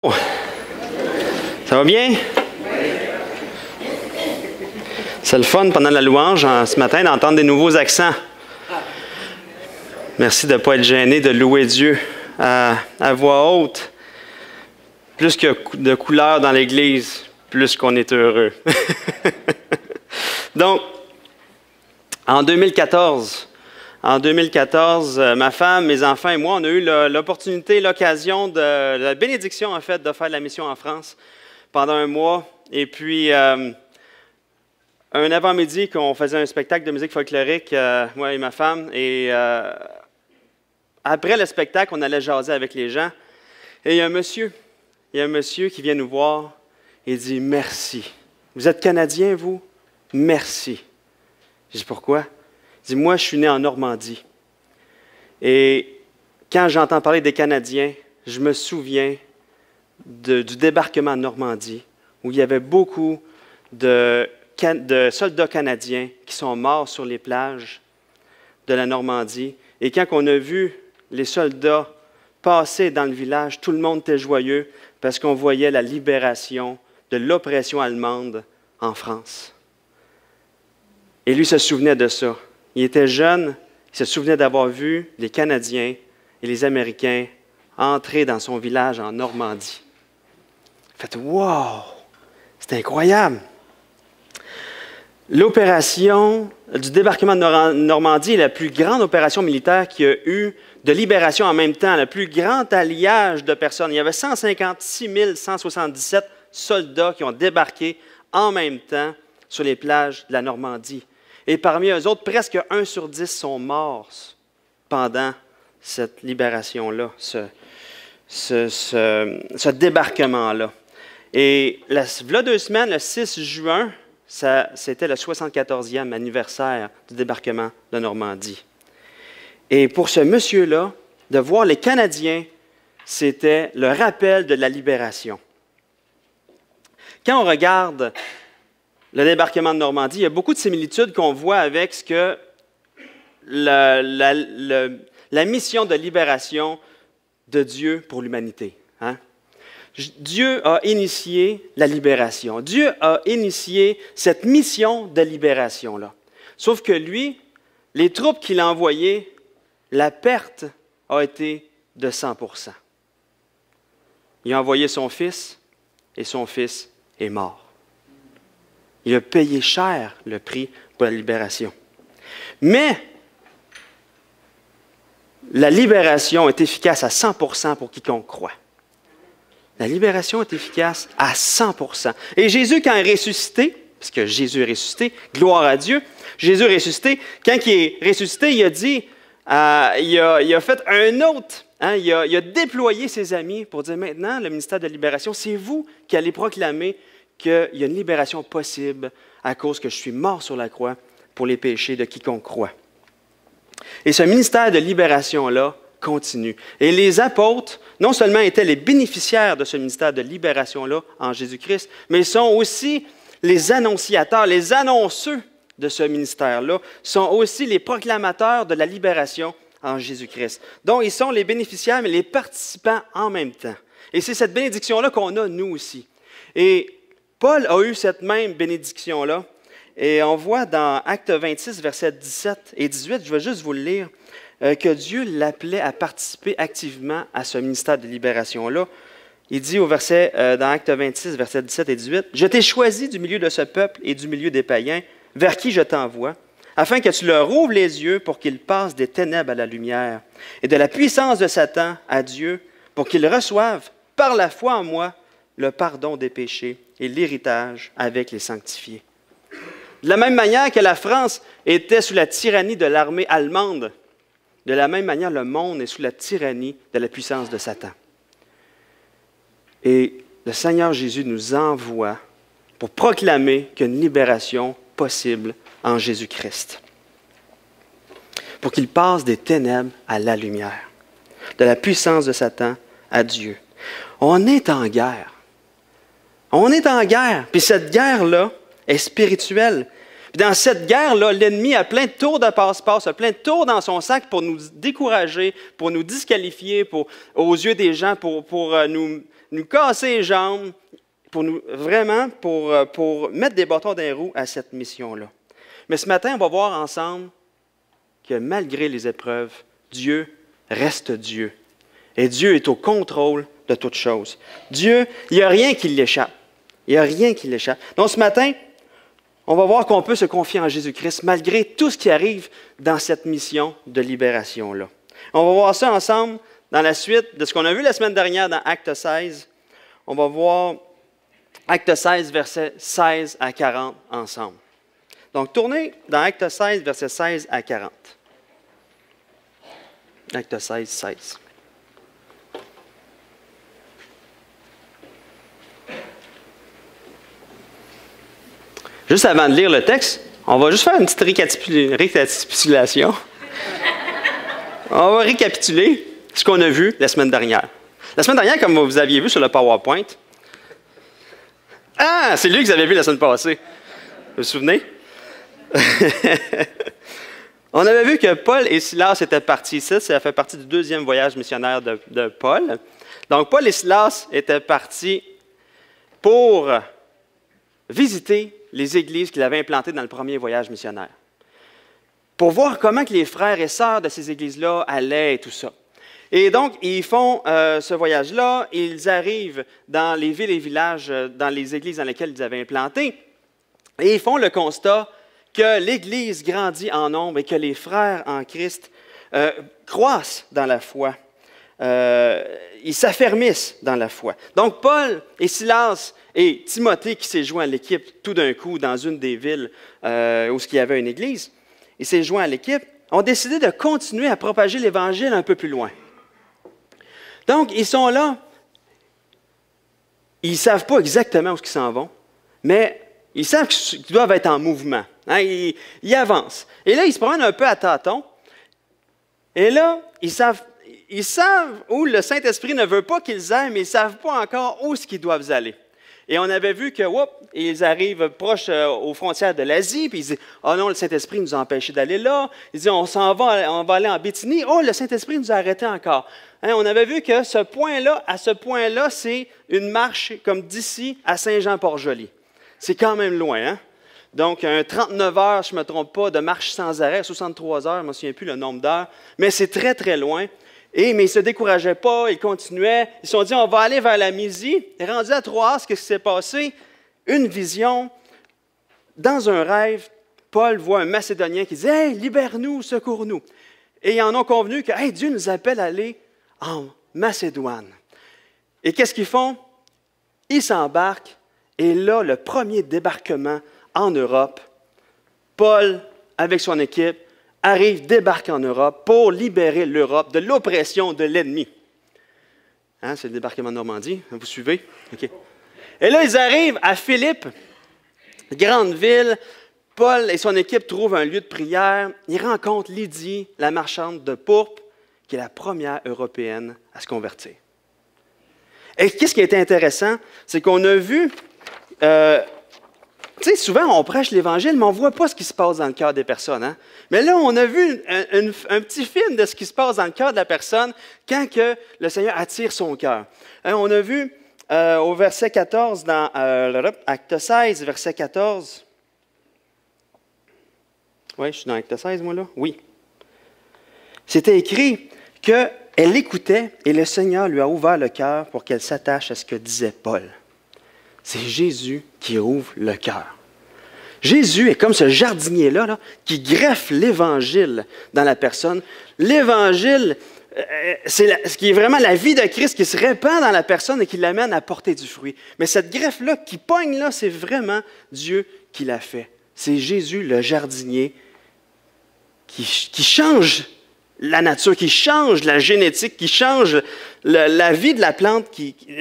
Oh, ça va bien? C'est le fun pendant la louange ce matin d'entendre des nouveaux accents. Merci de ne pas être gêné de louer Dieu à voix haute. Plus que de couleurs dans l'Église, plus qu'on est heureux. Donc, en 2014, ma femme, mes enfants et moi, on a eu l'opportunité, l'occasion de la bénédiction, en fait, de faire la mission en France pendant un mois. Et puis, un avant-midi, qu'on faisait un spectacle de musique folklorique, moi et ma femme. Et après le spectacle, on allait jaser avec les gens. Et il y a un monsieur qui vient nous voir et dit « Merci. Vous êtes Canadien, vous? Merci. » Je dis « Pourquoi? » Il dit « Moi, je suis né en Normandie. Et quand j'entends parler des Canadiens, je me souviens du débarquement en Normandie, où il y avait beaucoup de soldats canadiens qui sont morts sur les plages de la Normandie. Et quand on a vu les soldats passer dans le village, tout le monde était joyeux parce qu'on voyait la libération de l'oppression allemande en France. Et lui se souvenait de ça. Il était jeune, il se souvenait d'avoir vu les Canadiens et les Américains entrer dans son village en Normandie. Il a fait « Wow! C'est incroyable! » L'opération du débarquement de Normandie est la plus grande opération militaire qu'il y a eu de libération en même temps, le plus grand alliage de personnes. Il y avait 156 177 soldats qui ont débarqué en même temps sur les plages de la Normandie. Et parmi eux autres, presque 1 sur 10 sont morts pendant cette libération-là, ce débarquement-là. Et il y a 2 semaines, le 6 juin, c'était le 74e anniversaire du débarquement de Normandie. Et pour ce monsieur-là, de voir les Canadiens, c'était le rappel de la libération. Quand on regarde le débarquement de Normandie, il y a beaucoup de similitudes qu'on voit avec ce que la mission de libération de Dieu pour l'humanité. Hein? Dieu a initié la libération. Dieu a initié cette mission de libération-là. Sauf que lui, les troupes qu'il a envoyées, la perte a été de 100%. Il a envoyé son fils et son fils est mort. Il a payé cher le prix pour la libération. Mais la libération est efficace à 100% pour quiconque croit. La libération est efficace à 100%. Et Jésus, quand il est ressuscité, parce que Jésus est ressuscité, gloire à Dieu, Jésus est ressuscité, quand il est ressuscité, il a dit, il a fait un autre, hein, il a déployé ses amis pour dire maintenant, le ministère de la libération, c'est vous qui allez proclamer qu'il y a une libération possible à cause que je suis mort sur la croix pour les péchés de quiconque croit. Et ce ministère de libération-là continue. Et les apôtres, non seulement étaient les bénéficiaires de ce ministère de libération-là en Jésus-Christ, mais ils sont aussi les annonciateurs, les annonceurs de ce ministère-là, sont aussi les proclamateurs de la libération en Jésus-Christ. Donc, ils sont les bénéficiaires, mais les participants en même temps. Et c'est cette bénédiction-là qu'on a, nous aussi. Et Paul a eu cette même bénédiction-là. Et on voit dans Actes 26, versets 17 et 18, je vais juste vous le lire, que Dieu l'appelait à participer activement à ce ministère de libération-là. Il dit dans Actes 26, versets 17 et 18, « Je t'ai choisi du milieu de ce peuple et du milieu des païens, vers qui je t'envoie, afin que tu leur ouvres les yeux pour qu'ils passent des ténèbres à la lumière et de la puissance de Satan à Dieu, pour qu'ils reçoivent par la foi en moi le pardon des péchés et l'héritage avec les sanctifiés. » De la même manière que la France était sous la tyrannie de l'armée allemande, de la même manière, le monde est sous la tyrannie de la puissance de Satan. Et le Seigneur Jésus nous envoie pour proclamer qu'il y a une libération possible en Jésus-Christ. Pour qu'il passe des ténèbres à la lumière, de la puissance de Satan à Dieu. On est en guerre. On est en guerre. Puis cette guerre-là est spirituelle. Puis dans cette guerre-là, l'ennemi a plein de tours de passe-passe, a plein de tours dans son sac pour nous décourager, pour nous disqualifier aux yeux des gens, pour nous nous casser les jambes, pour mettre des bâtons dans les roues à cette mission-là. Mais ce matin, on va voir ensemble que malgré les épreuves, Dieu reste Dieu. Et Dieu est au contrôle de toutes choses. Dieu, il n'y a rien qui l'échappe. Il n'y a rien qui l'échappe. Donc ce matin, on va voir qu'on peut se confier en Jésus-Christ malgré tout ce qui arrive dans cette mission de libération-là. On va voir ça ensemble dans la suite de ce qu'on a vu la semaine dernière dans Acte 16. On va voir Acte 16, versets 16 à 40 ensemble. Donc, tournez dans Acte 16, versets 16 à 40. Acte 16, 16. Juste avant de lire le texte, on va juste faire une petite récapitulation. On va récapituler ce qu'on a vu la semaine dernière. La semaine dernière, comme vous aviez vu sur le PowerPoint, c'est lui que vous avez vu la semaine passée. Vous vous souvenez? On avait vu que Paul et Silas étaient partis ici. Ça fait partie du deuxième voyage missionnaire de Paul. Donc, Paul et Silas étaient partis pour visiter les églises qu'il avait implantées dans le premier voyage missionnaire. Pour voir comment que les frères et sœurs de ces églises-là allaient et tout ça. Et donc, ils font ce voyage-là. Ils arrivent dans les villes et villages, dans les églises dans lesquelles ils avaient implanté. Et ils font le constat que l'Église grandit en nombre et que les frères en Christ croissent dans la foi. Ils s'affermissent dans la foi. Donc, Paul et Silas et Timothée, qui s'est joint à l'équipe tout d'un coup dans une des villes où il y avait une église, il s'est joint à l'équipe, ont décidé de continuer à propager l'Évangile un peu plus loin. Donc, ils sont là. Ils ne savent pas exactement où ils s'en vont, mais ils savent qu'ils doivent être en mouvement. Hein, ils avancent. Et là, ils se promènent un peu à tâtons. Et là, ils savent où le Saint-Esprit ne veut pas qu'ils aillent, mais ils ne savent pas encore où ils doivent aller. Et on avait vu que, ils arrivent proches aux frontières de l'Asie, puis ils disent, « Oh non, le Saint-Esprit nous a empêchés d'aller là. » Ils disent, on va aller en Béthynie. « Oh, le Saint-Esprit nous a arrêtés encore. » Hein, on avait vu que à ce point-là, c'est une marche comme d'ici à Saint-Jean-Port-Joli. C'est quand même loin, hein? Donc, 39 heures, je ne me trompe pas, de marche sans arrêt, 63 heures, je ne me souviens plus le nombre d'heures, mais c'est très, très loin. Mais ils ne se décourageaient pas, ils continuaient. Ils se sont dit, on va aller vers la Mysie. Et rendu à Troas, qu'est-ce qui s'est passé? Une vision. Dans un rêve, Paul voit un Macédonien qui dit, « Hey, libère-nous, secours-nous. » Et ils en ont convenu que hey, Dieu nous appelle à aller en Macédoine. Et qu'est-ce qu'ils font? Ils s'embarquent. Et là, le premier débarquement en Europe, Paul, avec son équipe, débarque en Europe pour libérer l'Europe de l'oppression de l'ennemi. Hein, c'est le débarquement de Normandie, vous suivez? OK. Et là, ils arrivent à Philippe, grande ville. Paul et son équipe trouvent un lieu de prière. Ils rencontrent Lydie, la marchande de pourpre, qui est la première Européenne à se convertir. Et qu'est-ce qui était intéressant? C'est qu'on a vu... tu sais, souvent, on prêche l'Évangile, mais on ne voit pas ce qui se passe dans le cœur des personnes. Hein? Mais là, on a vu un petit film de ce qui se passe dans le cœur de la personne quand que le Seigneur attire son cœur. Hein, on a vu au verset 14, dans Acte 16, verset 14. Oui, je suis dans Acte 16, moi, là? Oui. C'était écrit qu'elle écoutait et le Seigneur lui a ouvert le cœur pour qu'elle s'attache à ce que disait Paul. C'est Jésus qui ouvre le cœur. Jésus est comme ce jardinier-là qui greffe l'Évangile dans la personne. L'Évangile, c'est ce qui est vraiment la vie de Christ qui se répand dans la personne et qui l'amène à porter du fruit. Mais cette greffe-là qui pogne, là, c'est vraiment Dieu qui l'a fait. C'est Jésus, le jardinier, qui change la nature, qui change la génétique, qui change la vie de la plante.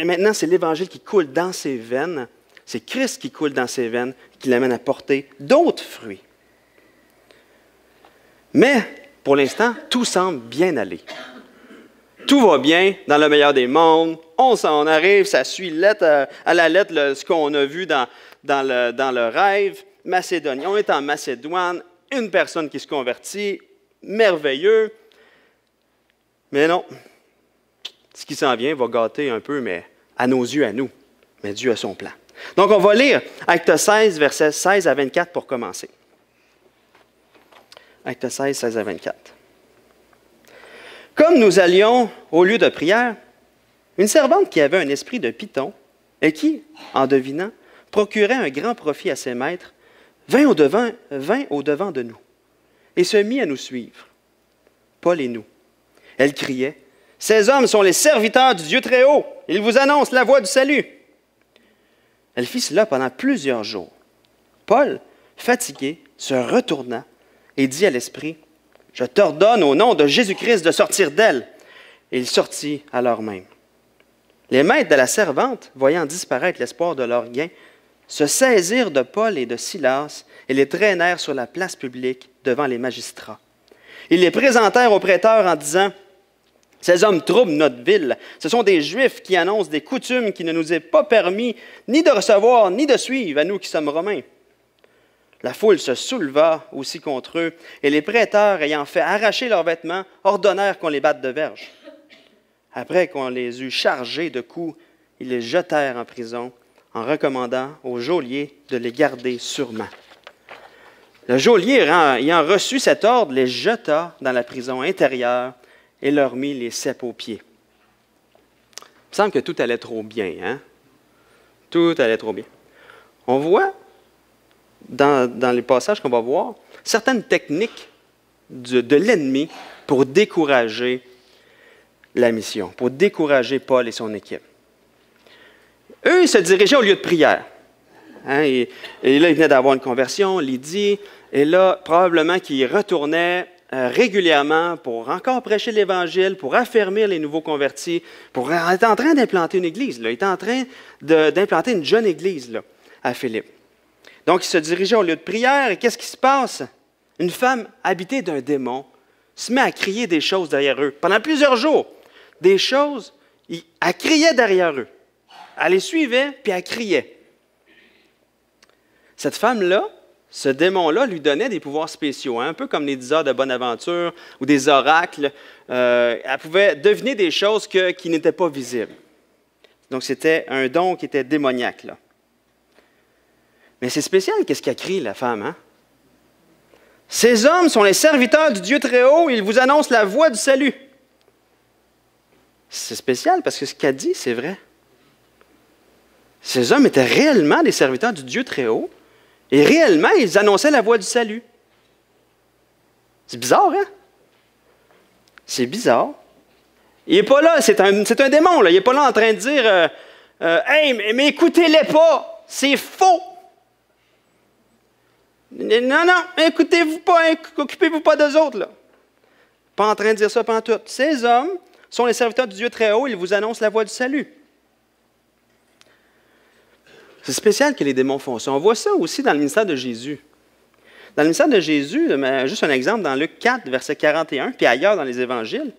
Maintenant, c'est l'Évangile qui coule dans ses veines. C'est Christ qui coule dans ses veines, qui l'amène à porter d'autres fruits. Mais, pour l'instant, tout semble bien aller. Tout va bien, dans le meilleur des mondes. On s'en arrive, ça suit lettre à la lettre ce qu'on a vu dans le rêve. Macédonie, on est en Macédoine, une personne qui se convertit, merveilleux. Mais non, ce qui s'en vient va gâter un peu, mais à nos yeux, à nous, mais Dieu a son plan. Donc, on va lire Acte 16, versets 16 à 24 pour commencer. Acte 16, 16 à 24. Comme nous allions au lieu de prière, une servante qui avait un esprit de python et qui, en devinant, procurait un grand profit à ses maîtres, vint au-devant de nous et se mit à nous suivre, Paul et nous. Elle criait, « Ces hommes sont les serviteurs du Dieu très haut. Ils vous annoncent la voie du salut. » Elle fit cela pendant plusieurs jours. Paul, fatigué, se retourna et dit à l'esprit, « Je t'ordonne au nom de Jésus-Christ de sortir d'elle. » Et il sortit à l'heure même. Les maîtres de la servante, voyant disparaître l'espoir de leur gain, se saisirent de Paul et de Silas et les traînèrent sur la place publique devant les magistrats. Ils les présentèrent aux prêteurs en disant, « Ces hommes troublent notre ville. Ce sont des Juifs qui annoncent des coutumes qui ne nous est pas permis ni de recevoir ni de suivre à nous qui sommes Romains. » La foule se souleva aussi contre eux, et les prêteurs, ayant fait arracher leurs vêtements, ordonnèrent qu'on les batte de verge. Après qu'on les eut chargés de coups, ils les jetèrent en prison, en recommandant au geôlier de les garder sûrement. Le geôlier, ayant reçu cet ordre, les jeta dans la prison intérieure et leur mit les ceps aux pieds. Il me semble que tout allait trop bien, hein? Tout allait trop bien. On voit, dans les passages qu'on va voir, certaines techniques de l'ennemi pour décourager la mission, pour décourager Paul et son équipe. Eux, ils se dirigeaient au lieu de prière. Hein, et là, ils venaient d'avoir une conversion, Lydie, et là, probablement qu'ils retournaient régulièrement pour encore prêcher l'Évangile, pour affermir les nouveaux convertis, pour être en train d'implanter une église. Là. Ils étaient en train d'implanter une jeune église là, à Philippe. Donc, ils se dirigeaient au lieu de prière, et qu'est-ce qui se passe? Une femme habitée d'un démon se met à crier des choses derrière eux. Pendant plusieurs jours, des choses, elle criait derrière eux. Elle les suivait, puis elle criait. Cette femme-là, ce démon-là, lui donnait des pouvoirs spéciaux, hein, un peu comme les 10 heures de bonne aventure ou des oracles. Elle pouvait deviner des choses qui n'étaient pas visibles. Donc, c'était un don qui était démoniaque, là. Mais c'est spécial, qu'est-ce qu'elle crie, la femme, hein? Ces hommes sont les serviteurs du Dieu très haut, ils vous annoncent la voie du salut. C'est spécial parce que ce qu'elle dit, c'est vrai. Ces hommes étaient réellement des serviteurs du Dieu très haut et réellement, ils annonçaient la voie du salut. C'est bizarre, hein? C'est bizarre. Il n'est pas là, c'est un démon, là. Il n'est pas là en train de dire Hey, mais écoutez-les pas, c'est faux. Non, écoutez-vous pas, occupez-vous pas d'eux autres, là. Pas en train de dire ça pantoute. Ces hommes sont les serviteurs du Dieu très haut, ils vous annoncent la voie du salut. C'est spécial que les démons font ça. On voit ça aussi dans le ministère de Jésus. Dans le ministère de Jésus, juste un exemple, dans Luc 4, verset 41, puis ailleurs dans les évangiles,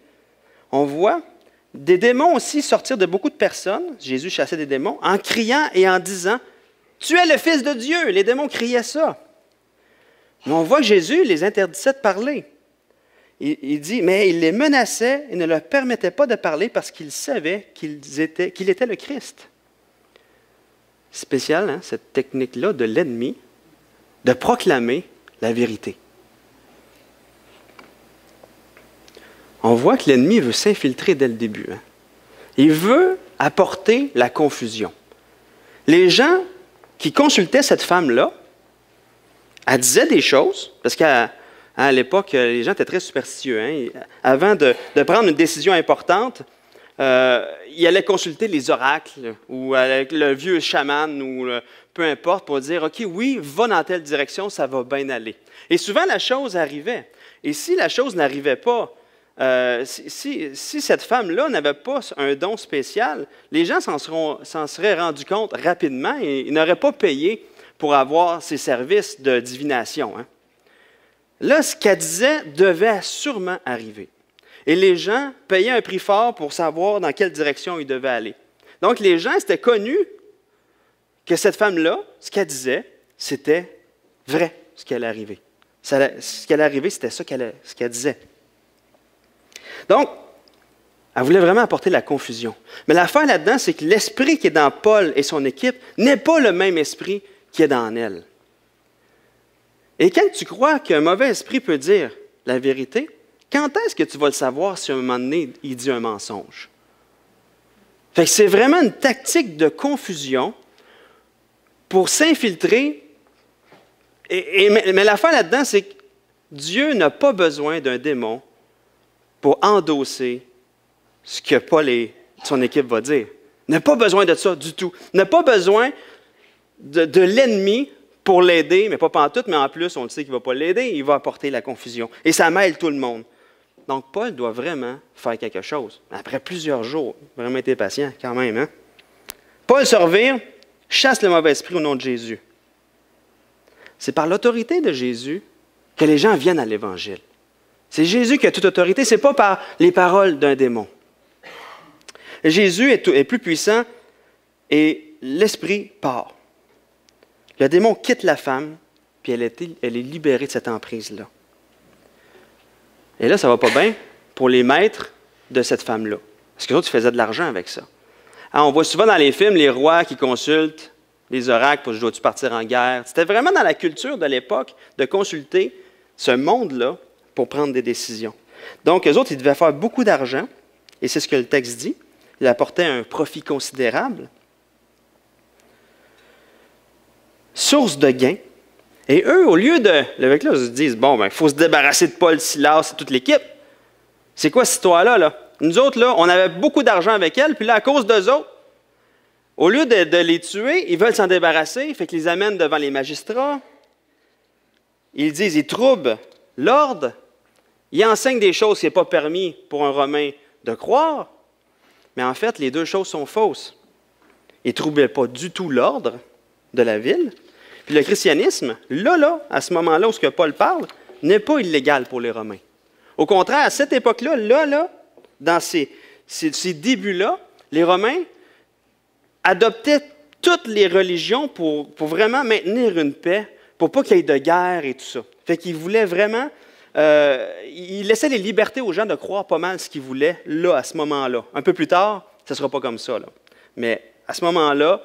on voit des démons aussi sortir de beaucoup de personnes. Jésus chassait des démons en criant et en disant « Tu es le Fils de Dieu ». Les démons criaient ça. Mais on voit que Jésus les interdisait de parler. Il dit, mais il les menaçait et ne leur permettait pas de parler parce qu'il savait qu'il était le Christ. Spécial, hein, cette technique-là de l'ennemi de proclamer la vérité. On voit que l'ennemi veut s'infiltrer dès le début. Hein. Il veut apporter la confusion. Les gens qui consultaient cette femme-là, elle disait des choses, parce qu'à l'époque, les gens étaient très superstitieux. Hein. Avant de prendre une décision importante, il allait consulter les oracles ou avec le vieux chaman ou peu importe pour dire « OK, oui, va dans telle direction, ça va bien aller ». Et souvent, la chose arrivait. Et si la chose n'arrivait pas, si cette femme-là n'avait pas un don spécial, les gens s'en seraient rendus compte rapidement et ils n'auraient pas payé pour avoir ces services de divination. Hein. Là, ce qu'elle disait devait sûrement arriver. Et les gens payaient un prix fort pour savoir dans quelle direction ils devaient aller. Donc, les gens, c'était connu que cette femme-là, ce qu'elle disait, c'était vrai, ce qui allait arriver. Ce qui allait arriver, c'était ça ce qu'elle disait. Donc, Elle voulait vraiment apporter la confusion. Mais l'affaire là-dedans, c'est que l'esprit qui est dans Paul et son équipe n'est pas le même esprit qui est dans elle. Et quand tu crois qu'un mauvais esprit peut dire la vérité, quand est-ce que tu vas le savoir si à un moment donné, il dit un mensonge? Fait que c'est vraiment une tactique de confusion pour s'infiltrer. Mais l'affaire là-dedans, c'est que Dieu n'a pas besoin d'un démon pour endosser ce que Paul et son équipe va dire. Il n'a pas besoin de ça du tout. Il n'a pas besoin de l'ennemi pour l'aider, mais pas pantoute, mais en plus, on le sait qu'il ne va pas l'aider, il va apporter la confusion. Et ça mêle tout le monde. Donc, Paul doit vraiment faire quelque chose. Après plusieurs jours, vraiment été patient quand même. Hein? Paul se revire, chasse le mauvais esprit au nom de Jésus. C'est par l'autorité de Jésus que les gens viennent à l'Évangile. C'est Jésus qui a toute autorité, ce n'est pas par les paroles d'un démon. Jésus est plus puissant et l'esprit part. Le démon quitte la femme, puis elle est libérée de cette emprise-là. Et là, ça ne va pas bien pour les maîtres de cette femme-là. Parce que les autres, ils faisaient de l'argent avec ça. Alors, on voit souvent dans les films les rois qui consultent les oracles pour « dois-tu partir en guerre ». C'était vraiment dans la culture de l'époque de consulter ce monde-là pour prendre des décisions. Donc, eux autres, ils devaient faire beaucoup d'argent, et c'est ce que le texte dit. Ils apportaient un profit considérable. Source de gain. Et eux, au lieu de... Avec là, ils se disent, bon, il faut se débarrasser de Paul, Silas et toute l'équipe. C'est quoi cette histoire-là, là? Nous autres, là, on avait beaucoup d'argent avec elle, puis là, à cause d'eux autres, au lieu de les tuer, ils veulent s'en débarrasser, fait qu'ils les amènent devant les magistrats. Ils disent, ils troublent l'ordre. Ils enseignent des choses qui n'est pas permis pour un Romain de croire. Mais en fait, les deux choses sont fausses. Ils ne troublaient pas du tout l'ordre de la ville. Puis le christianisme, là, à ce moment-là où ce que Paul parle, n'est pas illégal pour les Romains. Au contraire, à cette époque-là, dans ces débuts-là, les Romains adoptaient toutes les religions pour vraiment maintenir une paix, pour pas qu'il y ait de guerre et tout ça. Fait qu'ils voulaient vraiment... ils laissaient les libertés aux gens de croire pas mal ce qu'ils voulaient, là, à ce moment-là. Un peu plus tard, ça ne sera pas comme ça, là. Mais à ce moment-là,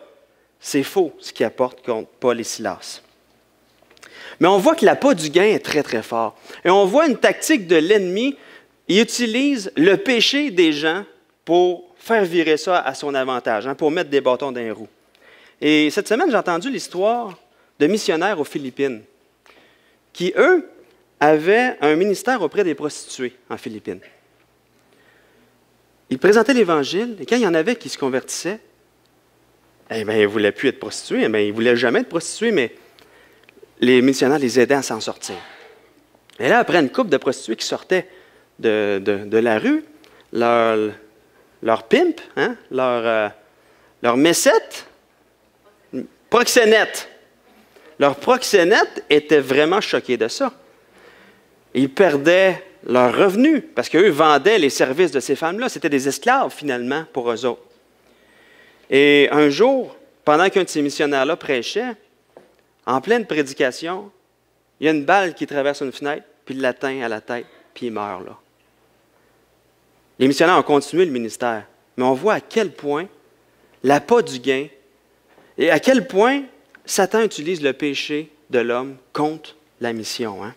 c'est faux ce qu'ils apportent contre Paul et Silas. Mais on voit que l'appât du gain est très, très fort. Et on voit une tactique de l'ennemi. Il utilise le péché des gens pour faire virer ça à son avantage, pour mettre des bâtons dans les roues. Et cette semaine, j'ai entendu l'histoire de missionnaires aux Philippines qui, eux, avaient un ministère auprès des prostituées en Philippines. Ils présentaient l'Évangile, et quand il y en avait qui se convertissaient, ils ne voulaient plus être prostituées, ils ne voulaient jamais être prostituées, mais les missionnaires les aidaient à s'en sortir. Et là, après une couple de prostituées qui sortaient de la rue, leur pimp, leur mécète, proxénète. Leur proxénète était vraiment choqué de ça. Ils perdaient leurs revenus parce qu'eux vendaient les services de ces femmes-là. C'était des esclaves, finalement, pour eux autres. Et un jour, pendant qu'un de ces missionnaires-là prêchait, en pleine prédication, il y a une balle qui traverse une fenêtre, puis il l'atteint à la tête, puis il meurt là. Les missionnaires ont continué le ministère, mais on voit à quel point l'appât du gain et à quel point Satan utilise le péché de l'homme contre la mission. Hein?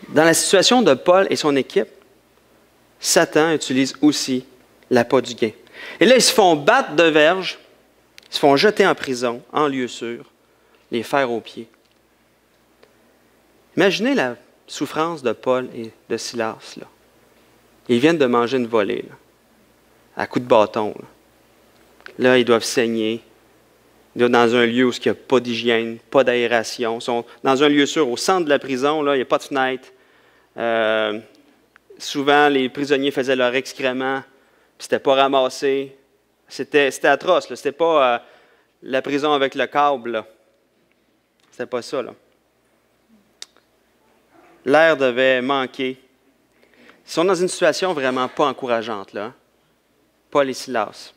Dans la situation de Paul et son équipe, Satan utilise aussi l'appât du gain. Et là, ils se font battre de verge, ils se font jeter en prison, en lieu sûr, les fers aux pieds. Imaginez la souffrance de Paul et de Silas. Là. Ils viennent de manger une volée, là, à coups de bâton. Là, ils doivent saigner. Ils doivent dans un lieu où il n'y a pas d'hygiène, pas d'aération. Ils sont dans un lieu sûr, au centre de la prison, là, il n'y a pas de fenêtre. Souvent, les prisonniers faisaient leur excrément, puis c'était pas ramassé. C'était atroce. Ce n'était pas la prison avec le câble. C'était pas ça. Là. L'air devait manquer. Ils sont dans une situation vraiment pas encourageante, là. Paul et Silas.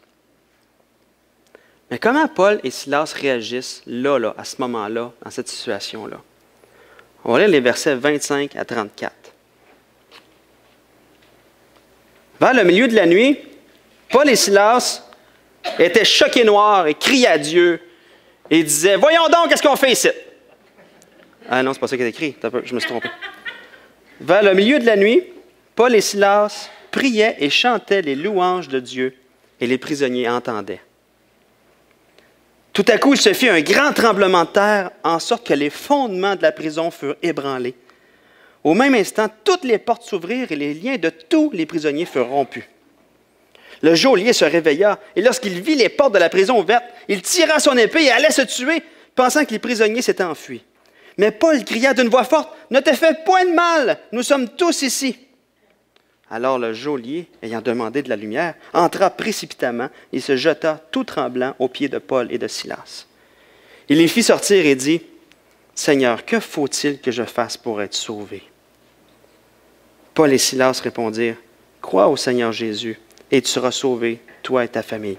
Mais comment Paul et Silas réagissent là, à ce moment-là, dans cette situation-là? On va lire les versets 25 à 34. Vers le milieu de la nuit, Paul et Silas étaient choqués noirs et criaient à Dieu et disaient « Voyons donc, qu'est-ce qu'on fait ici? » Ah non, c'est pas ça qui est écrit. Je me suis trompé. Vers le milieu de la nuit, Paul et Silas priaient et chantaient les louanges de Dieu et les prisonniers entendaient. Tout à coup, il se fit un grand tremblement de terre, en sorte que les fondements de la prison furent ébranlés. Au même instant, toutes les portes s'ouvrirent et les liens de tous les prisonniers furent rompus. Le geôlier se réveilla, et lorsqu'il vit les portes de la prison ouvertes, il tira son épée et allait se tuer, pensant que les prisonniers s'étaient enfuis. Mais Paul cria d'une voix forte, « Ne te fais point de mal, nous sommes tous ici. » Alors le geôlier, ayant demandé de la lumière, entra précipitamment et se jeta tout tremblant aux pieds de Paul et de Silas. Il les fit sortir et dit, « Seigneur, que faut-il que je fasse pour être sauvé? » Paul et Silas répondirent, « Crois au Seigneur Jésus, et tu seras sauvé, toi et ta famille. »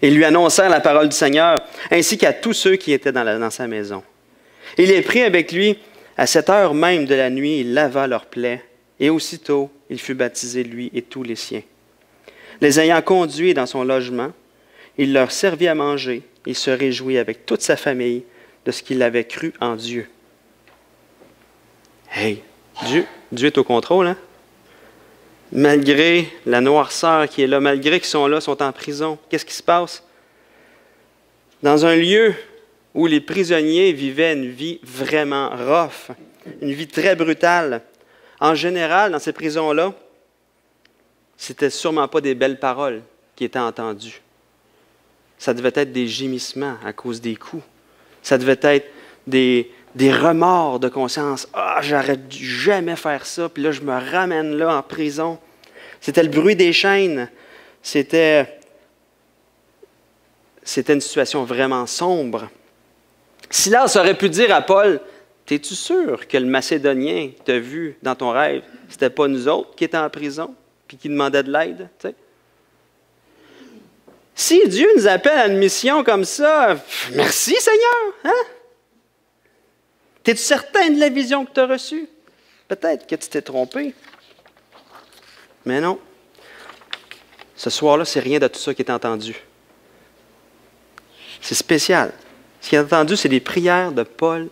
Ils lui annoncèrent la parole du Seigneur, ainsi qu'à tous ceux qui étaient dans sa maison. Il les prit avec lui. À cette heure même de la nuit, il lava leurs plaies, et aussitôt, il fut baptisé, lui et tous les siens. Les ayant conduits dans son logement, il leur servit à manger. Il se réjouit avec toute sa famille de ce qu'il avait cru en Dieu. Hey, Dieu est au contrôle, hein? Malgré la noirceur qui est là, malgré qu'ils sont là, sont en prison, qu'est-ce qui se passe? Dans un lieu où les prisonniers vivaient une vie vraiment rough, une vie très brutale. En général, dans ces prisons-là, c'était sûrement pas des belles paroles qui étaient entendues. Ça devait être des gémissements à cause des coups. Ça devait être des remords de conscience. « Ah, j'aurais dû jamais faire ça, puis là, je me ramène là en prison. » C'était le bruit des chaînes. C'était une situation vraiment sombre. Silas aurait pu dire à Paul, « Es-tu sûr que le Macédonien que tu as vu dans ton rêve, c'était pas nous autres qui étions en prison puis qui demandaient de l'aide? » Si Dieu nous appelle à une mission comme ça, merci Seigneur! Hein? Es-tu certain de la vision que tu as reçue? Peut-être que tu t'es trompé. Mais non. Ce soir-là, c'est rien de tout ça qui est entendu. C'est spécial. Ce qui est entendu, c'est les prières de Paul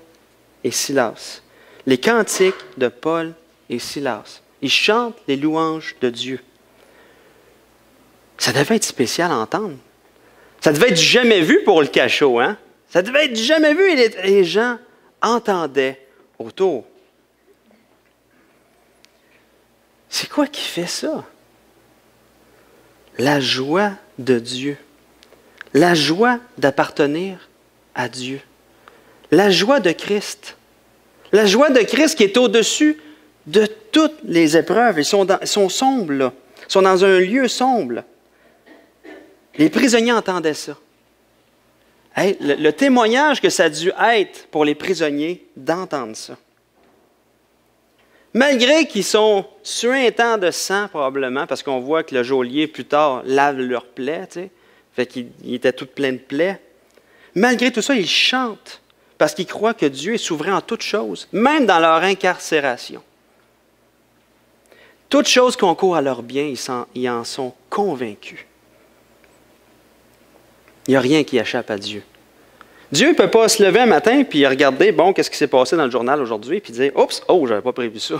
et Silas. Les cantiques de Paul et Silas. Ils chantent les louanges de Dieu. Ça devait être spécial à entendre. Ça devait être du jamais vu pour le cachot, hein? Ça devait être du jamais vu et les gens entendaient autour. C'est quoi qui fait ça? La joie de Dieu. La joie d'appartenir à Dieu. La joie de Christ. La joie de Christ qui est au-dessus de toutes les épreuves. Ils sont sombres, là. Ils sont dans un lieu sombre. Les prisonniers entendaient ça. Hey, le témoignage que ça a dû être pour les prisonniers d'entendre ça. Malgré qu'ils sont suintants de sang, probablement, parce qu'on voit que le geôlier, plus tard, lave leurs plaies, tu sais, fait qu'ils étaient tous pleins de plaies. Malgré tout ça, ils chantent, parce qu'ils croient que Dieu est souverain en toutes choses, même dans leur incarcération. Toutes choses concourent à leur bien, ils en sont convaincus. Il n'y a rien qui échappe à Dieu. Dieu ne peut pas se lever un matin et regarder, bon, qu'est-ce qui s'est passé dans le journal aujourd'hui, puis dire, oups, oh, je n'avais pas prévu ça.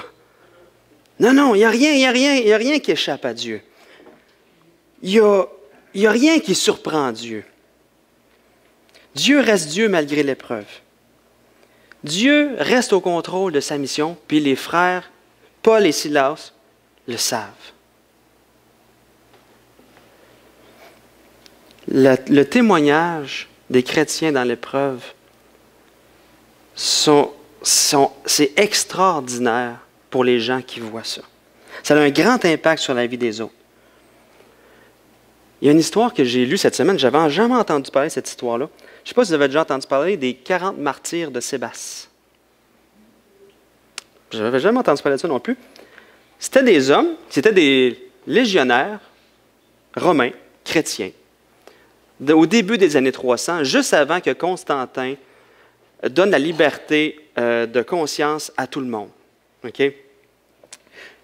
Non, il n'y a rien qui échappe à Dieu. Il n'y a rien qui surprend Dieu. Dieu reste Dieu malgré l'épreuve. Dieu reste au contrôle de sa mission, puis les frères, Paul et Silas, le savent. Le témoignage des chrétiens dans l'épreuve, c'est extraordinaire pour les gens qui voient ça. Ça a un grand impact sur la vie des autres. Il y a une histoire que j'ai lue cette semaine, je n'avais jamais entendu parler de cette histoire-là. Je ne sais pas si vous avez déjà entendu parler des 40 martyrs de Sébaste. Je n'avais jamais entendu parler de ça non plus. C'était des hommes, c'était des légionnaires romains, chrétiens, au début des années 300, juste avant que Constantin donne la liberté de conscience à tout le monde. Okay?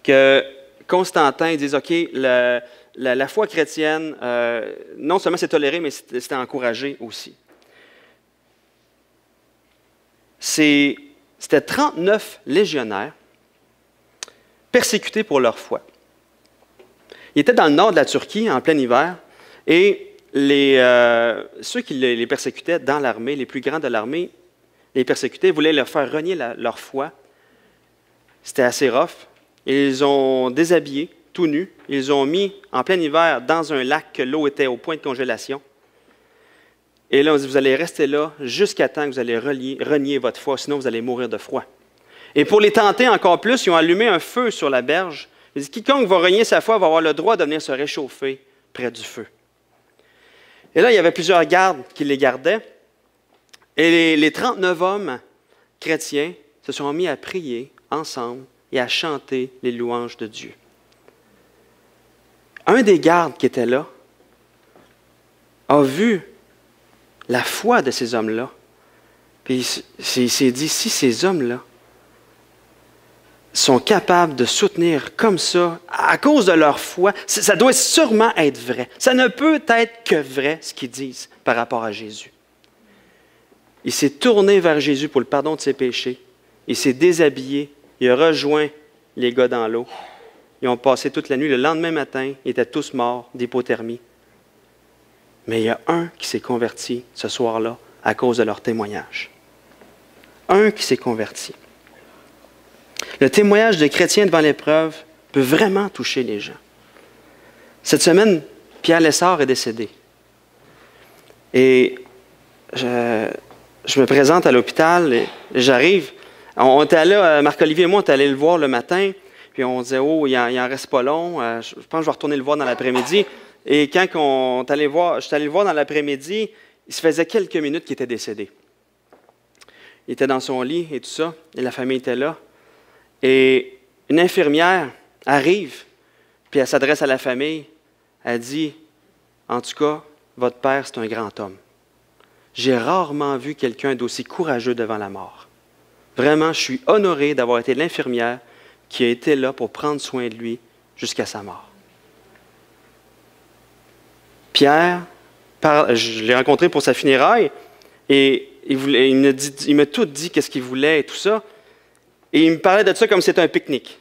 Que Constantin dit, OK, la foi chrétienne, non seulement c'est toléré, mais c'est encouragé aussi. C'était 39 légionnaires persécutés pour leur foi. Ils étaient dans le nord de la Turquie, en plein hiver, et ceux qui les persécutaient dans l'armée, les plus grands de l'armée, les persécutaient, voulaient leur faire renier leur foi. C'était assez rough. Ils les ont déshabillés, tout nus. Ils les ont mis en plein hiver dans un lac que l'eau était au point de congélation. Et là, on dit, vous allez rester là jusqu'à temps que vous allez renier votre foi, sinon vous allez mourir de froid. Et pour les tenter encore plus, ils ont allumé un feu sur la berge. Ils disent, quiconque va renier sa foi va avoir le droit de venir se réchauffer près du feu. Et là, il y avait plusieurs gardes qui les gardaient. Et les 39 hommes chrétiens se sont mis à prier ensemble et à chanter les louanges de Dieu. Un des gardes qui était là a vu la foi de ces hommes-là. Puis il s'est dit, si ces hommes-là sont capables de soutenir comme ça, à cause de leur foi, ça doit sûrement être vrai. Ça ne peut être que vrai, ce qu'ils disent par rapport à Jésus. Il s'est tourné vers Jésus pour le pardon de ses péchés. Il s'est déshabillé. Il a rejoint les gars dans l'eau. Ils ont passé toute la nuit. Le lendemain matin, ils étaient tous morts d'hypothermie. Mais il y a un qui s'est converti ce soir-là à cause de leur témoignage. Un qui s'est converti. Le témoignage des chrétiens devant l'épreuve peut vraiment toucher les gens. Cette semaine, Pierre Lessard est décédé. Et je me présente à l'hôpital et j'arrive. On était allé, Marc-Olivier et moi, on était allés le voir le matin, puis on disait, oh, il en reste pas long, je pense que je vais retourner le voir dans l'après-midi. Et quand je suis allé le voir dans l'après-midi, il se faisait quelques minutes qu'il était décédé. Il était dans son lit et tout ça, et la famille était là. Et une infirmière arrive, puis elle s'adresse à la famille, elle dit, en tout cas, votre père, c'est un grand homme. J'ai rarement vu quelqu'un d'aussi courageux devant la mort. Vraiment, je suis honoré d'avoir été l'infirmière qui a été là pour prendre soin de lui jusqu'à sa mort. Pierre, je l'ai rencontré pour sa funéraille, et il m'a tout dit qu'est-ce qu'il voulait et tout ça. Et il me parlait de ça comme si c'était un pique-nique.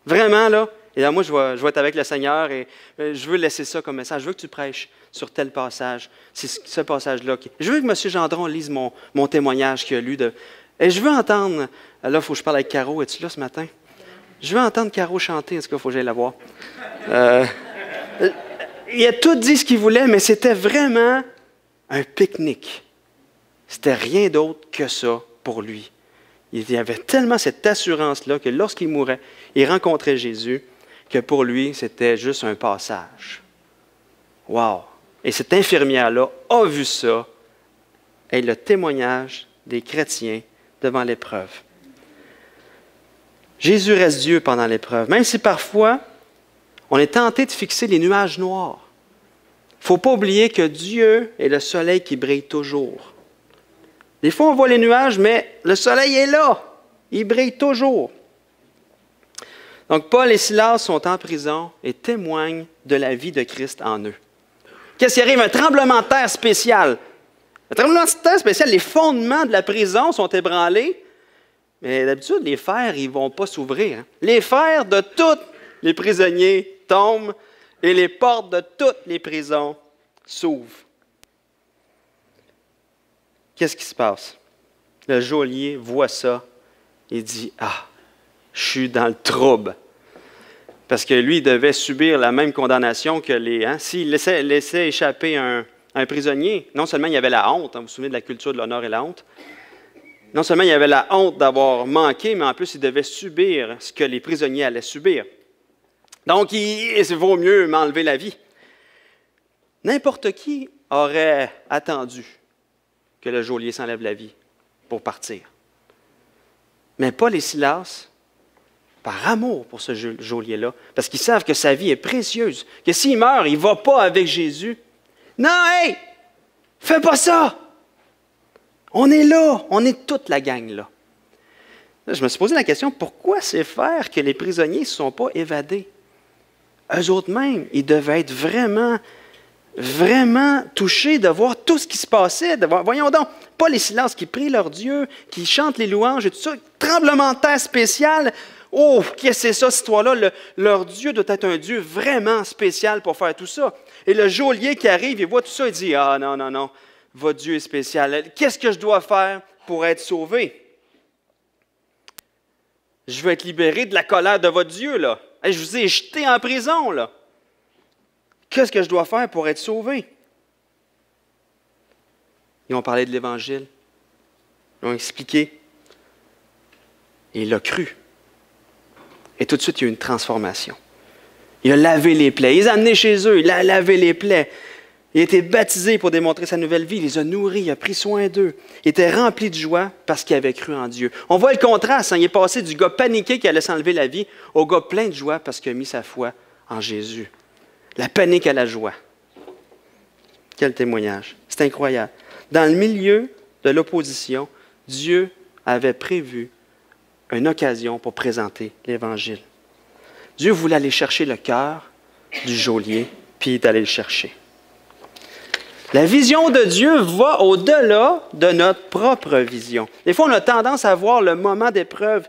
Vraiment, là. Et là, moi, je vais être avec le Seigneur et je veux laisser ça comme message. Je veux que tu prêches sur tel passage. C'est ce passage-là. Je veux que M. Gendron lise mon témoignage qu'il a lu. Et je veux entendre... Là, il faut que je parle avec Caro. Es-tu là ce matin? Je veux entendre Caro chanter. Est-ce qu'il faut que j'aille la voir? Il a tout dit ce qu'il voulait, mais c'était vraiment un pique-nique. C'était rien d'autre que ça pour lui. Il y avait tellement cette assurance-là que lorsqu'il mourait, il rencontrait Jésus, que pour lui, c'était juste un passage. Wow! Et cette infirmière-là a vu ça, et le témoignage des chrétiens devant l'épreuve. Jésus reste Dieu pendant l'épreuve, même si parfois, on est tenté de fixer les nuages noirs. Il ne faut pas oublier que Dieu est le soleil qui brille toujours. Des fois, on voit les nuages, mais le soleil est là. Il brille toujours. Donc, Paul et Silas sont en prison et témoignent de la vie de Christ en eux. Qu'est-ce qui arrive? Un tremblement de terre spécial. Un tremblement de terre spécial, les fondements de la prison sont ébranlés, mais d'habitude, les fers, ils ne vont pas s'ouvrir. Les fers de tous les prisonniers tombent et les portes de toutes les prisons s'ouvrent. Qu'est-ce qui se passe? Le geôlier voit ça et dit, « Ah, je suis dans le trouble. » Parce que lui, il devait subir la même condamnation que les... S'il laissait échapper un prisonnier, non seulement il y avait la honte, vous vous souvenez de la culture de l'honneur et la honte, non seulement il y avait la honte d'avoir manqué, mais en plus, il devait subir ce que les prisonniers allaient subir. Donc, il vaut mieux m'enlever la vie. N'importe qui aurait attendu que le geôlier s'enlève la vie pour partir. Mais Paul et Silas, par amour pour ce geôlier-là, parce qu'ils savent que sa vie est précieuse, que s'il meurt, il ne va pas avec Jésus. Non, hey! Fais pas ça! On est là, on est toute la gang là. Là, je me suis posé la question, pourquoi ces frères que les prisonniers ne se sont pas évadés? Eux autres même, ils devaient être vraiment, vraiment touchés de voir tout ce qui se passait. Voyons donc, Paul et Silas qui prient leur Dieu, qui chantent les louanges et tout ça, tremblement de terre spécial. Oh, qu'est-ce que c'est ça, cette histoire-là? Leur Dieu doit être un Dieu vraiment spécial pour faire tout ça. Et le geôlier qui arrive, il voit tout ça, il dit, ah non, non, non, votre Dieu est spécial. Qu'est-ce que je dois faire pour être sauvé? Je veux être libéré de la colère de votre Dieu, là. Je vous ai jeté en prison, là. Qu'est-ce que je dois faire pour être sauvé? Ils ont parlé de l'Évangile. Ils ont expliqué. Et il a cru. Et tout de suite, il y a eu une transformation. Il a lavé les plaies. Il les a amenés chez eux. Il a lavé les plaies. Il a été baptisé pour démontrer sa nouvelle vie. Il les a nourris. Il a pris soin d'eux. Il était rempli de joie parce qu'il avait cru en Dieu. On voit le contraste. Il est passé du gars paniqué qui allait s'enlever la vie au gars plein de joie parce qu'il a mis sa foi en Jésus. La panique à la joie. Quel témoignage. C'est incroyable. Dans le milieu de l'opposition, Dieu avait prévu une occasion pour présenter l'Évangile. Dieu voulait aller chercher le cœur du geôlier, puis il est allé le chercher. La vision de Dieu va au-delà de notre propre vision. Des fois, on a tendance à voir le moment d'épreuve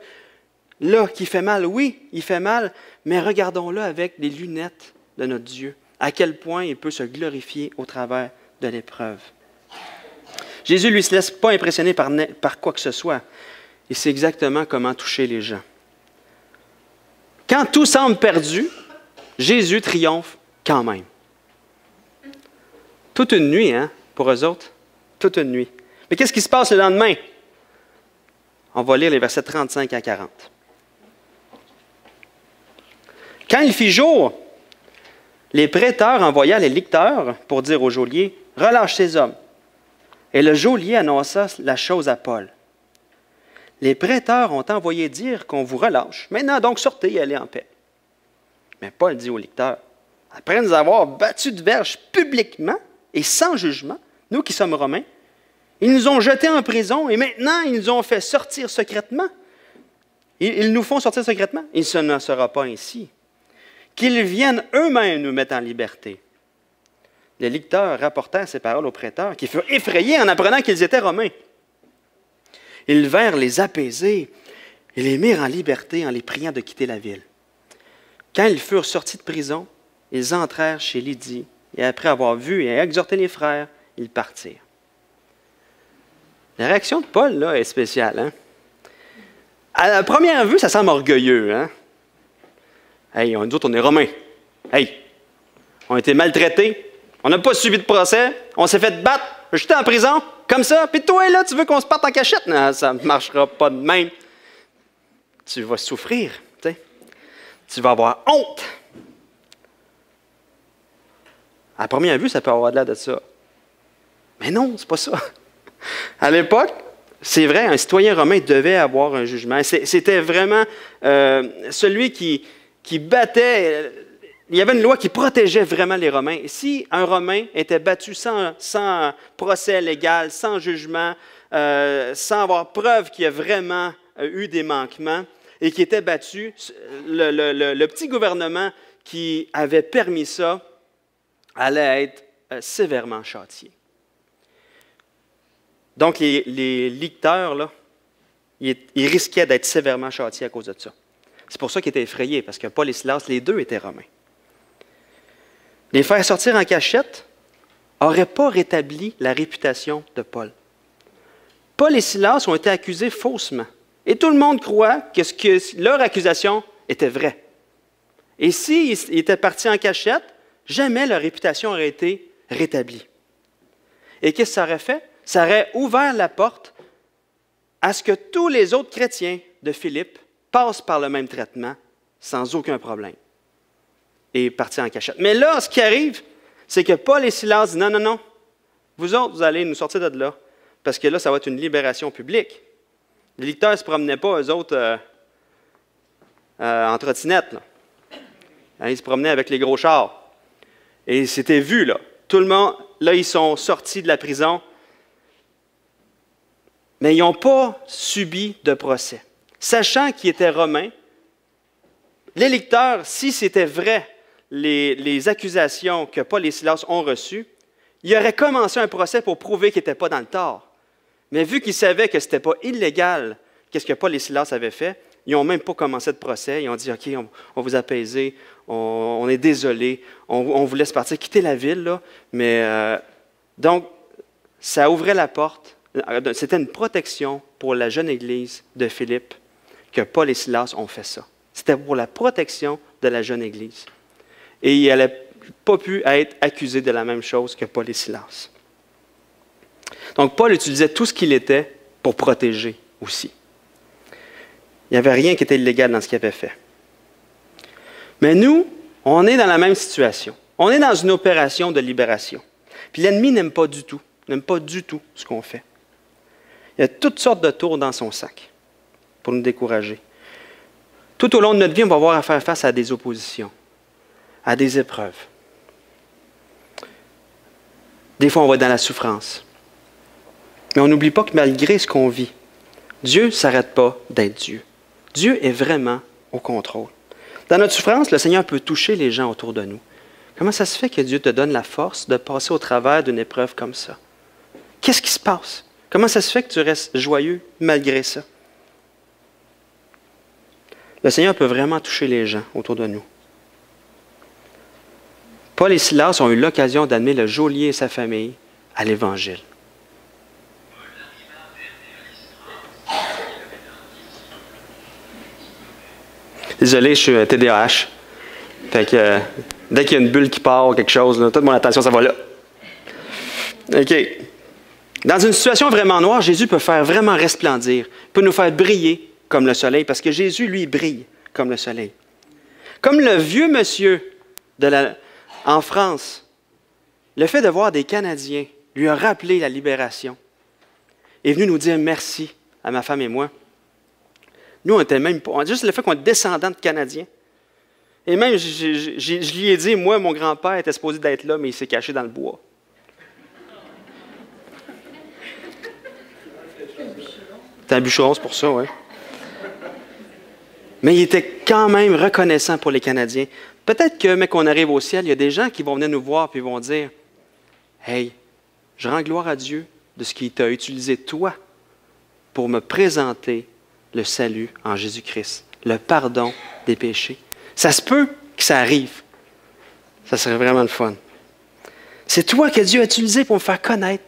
là qui fait mal. Oui, il fait mal, mais regardons-le avec les lunettes de notre Dieu. À quel point il peut se glorifier au travers de l'épreuve. Jésus ne lui se laisse pas impressionner par quoi que ce soit. Il sait exactement comment toucher les gens. Quand tout semble perdu, Jésus triomphe quand même. Toute une nuit, hein, pour eux autres. Toute une nuit. Mais qu'est-ce qui se passe le lendemain? On va lire les versets 35 à 40. Quand il fit jour, les prêteurs envoyèrent les licteurs pour dire au geôlier, « Relâche ces hommes. » Et le geôlier annonça la chose à Paul. Les prêteurs ont envoyé dire qu'on vous relâche. Maintenant, donc, sortez et allez en paix. Mais Paul dit aux licteurs, « Après nous avoir battus de verge publiquement et sans jugement, nous qui sommes Romains, ils nous ont jetés en prison et maintenant, ils nous ont fait sortir secrètement. Ils nous font sortir secrètement. Il ne sera pas ainsi. Qu'ils viennent eux-mêmes nous mettre en liberté. » Les licteurs rapportèrent ces paroles aux prêteurs, qui furent effrayés en apprenant qu'ils étaient Romains. Ils vinrent les apaiser et les mirent en liberté en les priant de quitter la ville. Quand ils furent sortis de prison, ils entrèrent chez Lydie et après avoir vu et exhorté les frères, ils partirent. La réaction de Paul, là, est spéciale. Hein? À la première vue, ça semble orgueilleux. Hein? Hey, nous autres, on est Romains. Hey, on a été maltraités. On n'a pas subi de procès. On s'est fait battre. J'étais en prison, comme ça. Puis toi, là, tu veux qu'on se parte en cachette? Non, ça ne marchera pas de même. Tu vas souffrir. T'sais. Tu vas avoir honte. À première vue, ça peut avoir de l'air de ça. Mais non, c'est pas ça. À l'époque, c'est vrai, un citoyen romain devait avoir un jugement. C'était vraiment celui qui battait. Il y avait une loi qui protégeait vraiment les Romains. Si un Romain était battu sans procès légal, sans jugement, sans avoir preuve qu'il y a vraiment eu des manquements et qui était battu, le petit gouvernement qui avait permis ça allait être sévèrement châtié. Donc, les licteurs, là, ils risquaient d'être sévèrement châtiés à cause de ça. C'est pour ça qu'ils étaient effrayés, parce que Paul et Silas, les deux étaient Romains. Les faire sortir en cachette n'aurait pas rétabli la réputation de Paul. Paul et Silas ont été accusés faussement. Et tout le monde croit que leur accusation était vraie. Et s'ils étaient partis en cachette, jamais leur réputation aurait été rétablie. Et qu'est-ce que ça aurait fait? Ça aurait ouvert la porte à ce que tous les autres chrétiens de Philippe passent par le même traitement sans aucun problème. Et partir en cachette. Mais là, ce qui arrive, c'est que Paul et Silas disent, non, non, non, vous autres, vous allez nous sortir de là, parce que là, ça va être une libération publique. Les licteurs ne se promenaient pas, eux autres, en trottinette. Là. Ils se promenaient avec les gros chars. Et c'était vu, là. Tout le monde, là, ils sont sortis de la prison, mais ils n'ont pas subi de procès. sachant qu'il était romain, l'électeur, si c'était vrai les accusations que Paul et Silas ont reçues, il aurait commencé un procès pour prouver qu'il n'était pas dans le tort. Mais vu qu'ils savaient que ce n'était pas illégal, qu'est-ce que Paul et Silas avaient fait, ils n'ont même pas commencé de procès. Ils ont dit, OK, on va vous apaiser, on est désolé, on vous laisse partir, quitter la ville. Là. Mais donc, ça ouvrait la porte. C'était une protection pour la jeune Église de Philippe que Paul et Silas ont fait ça. C'était pour la protection de la jeune Église. Et il n'allait pas pu être accusé de la même chose que Paul et Silas. Donc, Paul utilisait tout ce qu'il était pour protéger aussi. Il n'y avait rien qui était illégal dans ce qu'il avait fait. Mais nous, on est dans la même situation. On est dans une opération de libération. Puis l'ennemi n'aime pas du tout ce qu'on fait. Il y a toutes sortes de tours dans son sac pour nous décourager. Tout au long de notre vie, on va avoir à faire face à des oppositions, à des épreuves. Des fois, on va dans la souffrance. Mais on n'oublie pas que malgré ce qu'on vit, Dieu ne s'arrête pas d'être Dieu. Dieu est vraiment au contrôle. Dans notre souffrance, le Seigneur peut toucher les gens autour de nous. Comment ça se fait que Dieu te donne la force de passer au travers d'une épreuve comme ça? Qu'est-ce qui se passe? Comment ça se fait que tu restes joyeux malgré ça? Le Seigneur peut vraiment toucher les gens autour de nous. Paul et Silas ont eu l'occasion d'amener le geôlier et sa famille à l'Évangile. Désolé, je suis TDAH. Fait que, dès qu'il y a une bulle qui part ou quelque chose, là, toute mon attention, ça va là. OK. Dans une situation vraiment noire, Jésus peut faire vraiment resplendir, peut nous faire briller comme le soleil, parce que Jésus, lui, brille comme le soleil. Comme le vieux monsieur en France, le fait de voir des Canadiens lui a rappelé la libération. Il est venu nous dire merci à ma femme et moi. Nous, on était même pas. Juste le fait qu'on est descendants de Canadiens. Et même, je lui ai dit, moi, mon grand-père était supposé d'être là, mais il s'est caché dans le bois. C'est un bûcheron, c'est pour ça, oui. Mais il était quand même reconnaissant pour les Canadiens. Peut-être que, mais qu'on arrive au ciel, il y a des gens qui vont venir nous voir et vont dire, « Hey, je rends gloire à Dieu de ce qu'il t'a utilisé, toi, pour me présenter le salut en Jésus-Christ, le pardon des péchés. » Ça se peut que ça arrive. Ça serait vraiment le fun. C'est toi que Dieu a utilisé pour me faire connaître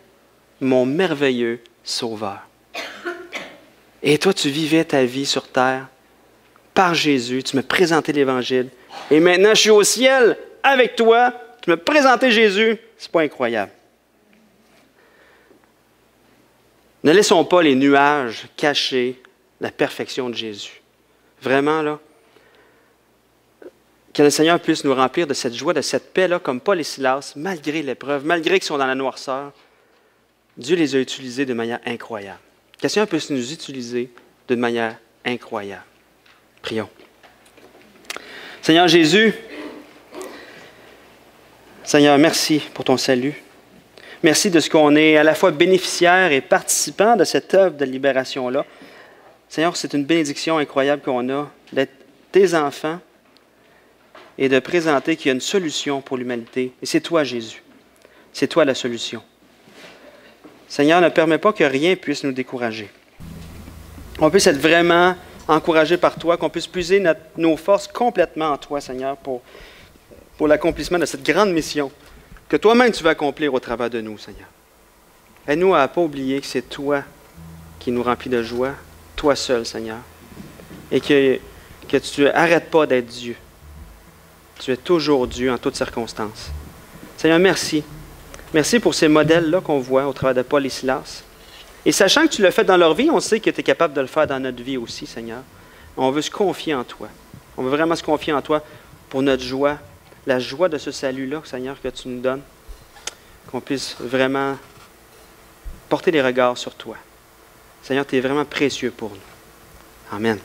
mon merveilleux Sauveur. Et toi, tu vivais ta vie sur terre par Jésus. Tu me présentais l'Évangile. Et maintenant, je suis au ciel avec toi. Tu me présentais Jésus. C'est pas incroyable. Ne laissons pas les nuages cacher la perfection de Jésus. Vraiment, là, que le Seigneur puisse nous remplir de cette joie, de cette paix-là, comme Paul et Silas, malgré l'épreuve, malgré qu'ils sont dans la noirceur. Dieu les a utilisés de manière incroyable. Que le Seigneur puisse nous utiliser d'une manière incroyable. Prions. Seigneur Jésus, Seigneur, merci pour ton salut. Merci de ce qu'on est à la fois bénéficiaire et participant de cette œuvre de libération-là. Seigneur, c'est une bénédiction incroyable qu'on a d'être tes enfants et de présenter qu'il y a une solution pour l'humanité. Et c'est toi, Jésus. C'est toi la solution. Seigneur, ne permets pas que rien puisse nous décourager. On puisse être vraiment encouragé par toi, qu'on puisse puiser nos forces complètement en toi, Seigneur, pour l'accomplissement de cette grande mission que toi-même tu vas accomplir au travers de nous, Seigneur. Aide-nous à ne pas oublier que c'est toi qui nous remplis de joie, toi seul, Seigneur, et que tu n'arrêtes pas d'être Dieu. Tu es toujours Dieu en toutes circonstances. Seigneur, merci. Merci pour ces modèles-là qu'on voit au travers de Paul et Silas. Et sachant que tu l'as fait dans leur vie, on sait que tu es capable de le faire dans notre vie aussi, Seigneur. On veut se confier en toi. On veut vraiment se confier en toi pour notre joie, la joie de ce salut-là, Seigneur, que tu nous donnes. Qu'on puisse vraiment porter les regards sur toi. Seigneur, tu es vraiment précieux pour nous. Amen.